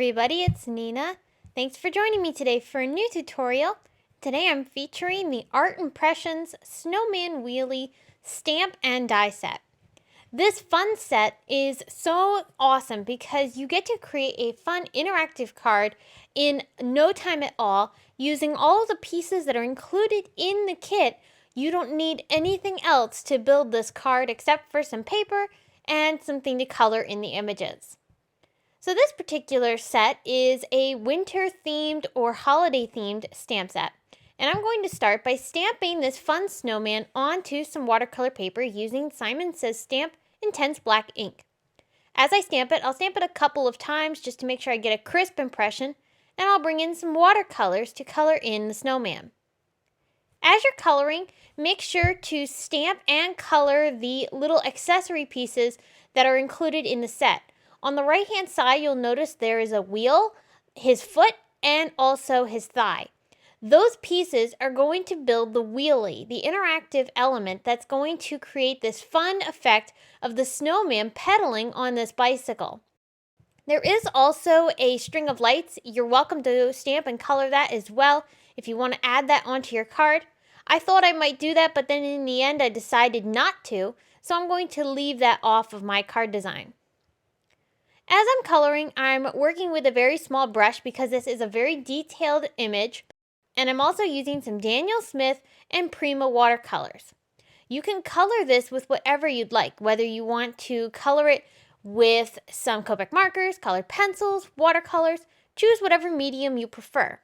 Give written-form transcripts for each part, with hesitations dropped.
everybody, it's Nina. Thanks for joining me today for a new tutorial. Today I'm featuring the Art Impressions Snowman Wheelie stamp and die set. This fun set is so awesome because you get to create a fun interactive card in no time at all using all the pieces that are included in the kit. You don't need anything else to build this card except for some paper and something to color in the images. So this particular set is a winter themed or holiday themed stamp set. And I'm going to start by stamping this fun snowman onto some watercolor paper using Simon Says Stamp Intense Black ink. As I stamp it, I'll stamp it a couple of times just to make sure I get a crisp impression, and I'll bring in some watercolors to color in the snowman. As you're coloring, make sure to stamp and color the little accessory pieces that are included in the set. On the right hand side, you'll notice there is a wheel, his foot, and also his thigh. Those pieces are going to build the wheelie, the interactive element that's going to create this fun effect of the snowman pedaling on this bicycle. There is also a string of lights. You're welcome to stamp and color that as well if you want to add that onto your card. I thought I might do that, but then in the end I decided not to, so I'm going to leave that off of my card design. As I'm coloring, I'm working with a very small brush because this is a very detailed image, and I'm also using some Daniel Smith and Prima watercolors. You can color this with whatever you'd like, whether you want to color it with some Copic markers, colored pencils, watercolors, choose whatever medium you prefer.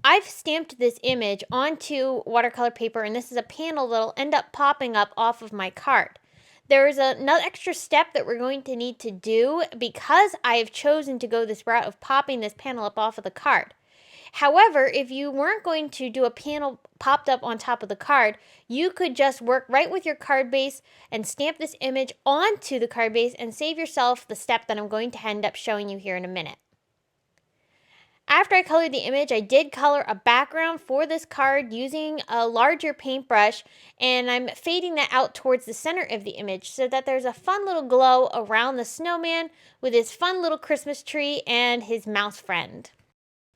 I've stamped this image onto watercolor paper, and this is a panel that'll end up popping up off of my card. There is another extra step that we're going to need to do because I have chosen to go this route of popping this panel up off of the card. However, if you weren't going to do a panel popped up on top of the card, you could just work right with your card base and stamp this image onto the card base and save yourself the step that I'm going to end up showing you here in a minute. After I colored the image, I did color a background for this card using a larger paintbrush, and I'm fading that out towards the center of the image so that there's a fun little glow around the snowman with his fun little Christmas tree and his mouse friend.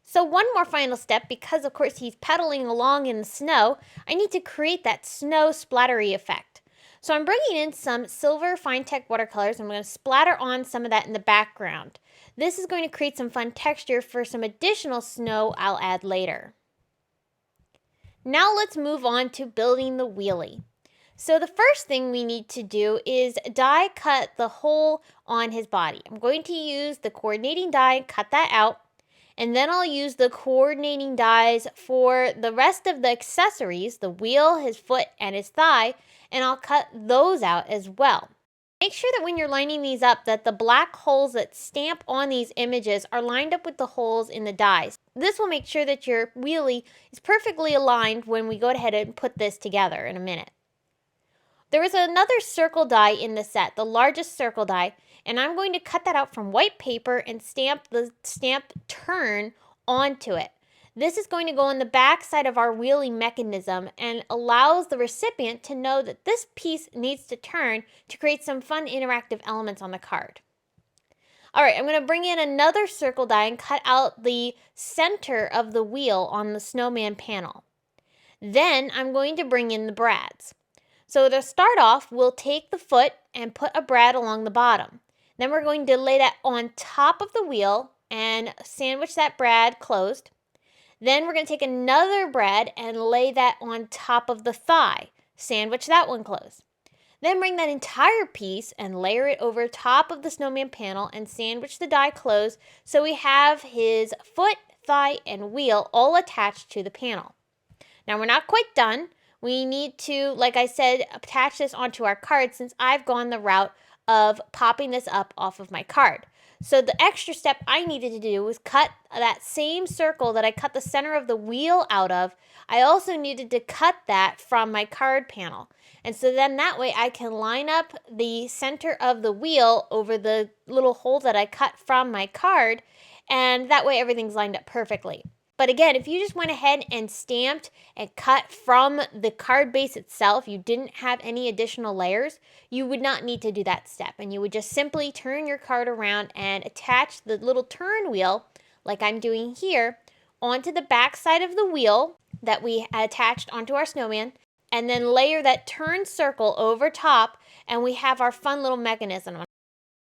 So one more final step, because of course he's pedaling along in the snow, I need to create that snow splattery effect. So I'm bringing in some silver Finetec watercolors. I'm going to splatter on some of that in the background. This is going to create some fun texture for some additional snow I'll add later. Now let's move on to building the wheelie. So the first thing we need to do is die cut the hole on his body. I'm going to use the coordinating die, cut that out, and then I'll use the coordinating dies for the rest of the accessories, the wheel, his foot, and his thigh, and I'll cut those out as well. Make sure that when you're lining these up that the black holes that stamp on these images are lined up with the holes in the dies. This will make sure that your wheelie is perfectly aligned when we go ahead and put this together in a minute. There is another circle die in the set, the largest circle die, and I'm going to cut that out from white paper and stamp the stamp turn onto it. This is going to go on the back side of our wheelie mechanism and allows the recipient to know that this piece needs to turn to create some fun interactive elements on the card. Alright, I'm going to bring in another circle die and cut out the center of the wheel on the snowman panel. Then I'm going to bring in the brads. So to start off, we'll take the foot and put a brad along the bottom. Then we're going to lay that on top of the wheel and sandwich that brad closed. Then we're going to take another brad and lay that on top of the thigh. Sandwich that one closed. Then bring that entire piece and layer it over top of the snowman panel and sandwich the die closed so we have his foot, thigh, and wheel all attached to the panel. Now we're not quite done. We need to, like I said, attach this onto our card since I've gone the route of popping this up off of my card. So the extra step I needed to do was cut that same circle that I cut the center of the wheel out of. I also needed to cut that from my card panel. And so then that way I can line up the center of the wheel over the little hole that I cut from my card, and that way everything's lined up perfectly. But again, if you just went ahead and stamped and cut from the card base itself, you didn't have any additional layers, you would not need to do that step. And you would just simply turn your card around and attach the little turn wheel, like I'm doing here, onto the back side of the wheel that we attached onto our snowman, and then layer that turn circle over top, and we have our fun little mechanism.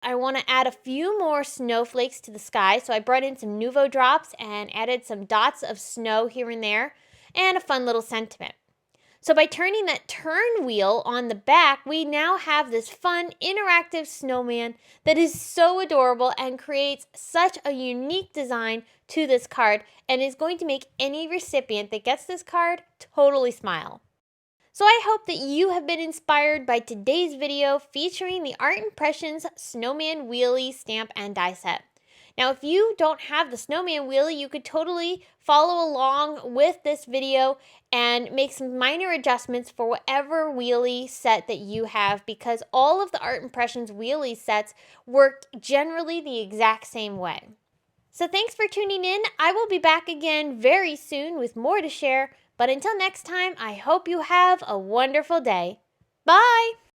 I want to add a few more snowflakes to the sky, so I brought in some Nuvo drops and added some dots of snow here and there, and a fun little sentiment. So by turning that turn wheel on the back, we now have this fun interactive snowman that is so adorable and creates such a unique design to this card, and is going to make any recipient that gets this card totally smile. So I hope that you have been inspired by today's video featuring the Art Impressions Snowman Wheelie stamp and die set. Now, if you don't have the Snowman Wheelie, you could totally follow along with this video and make some minor adjustments for whatever wheelie set that you have, because all of the Art Impressions wheelie sets work generally the exact same way. So thanks for tuning in. I will be back again very soon with more to share. But until next time, I hope you have a wonderful day. Bye!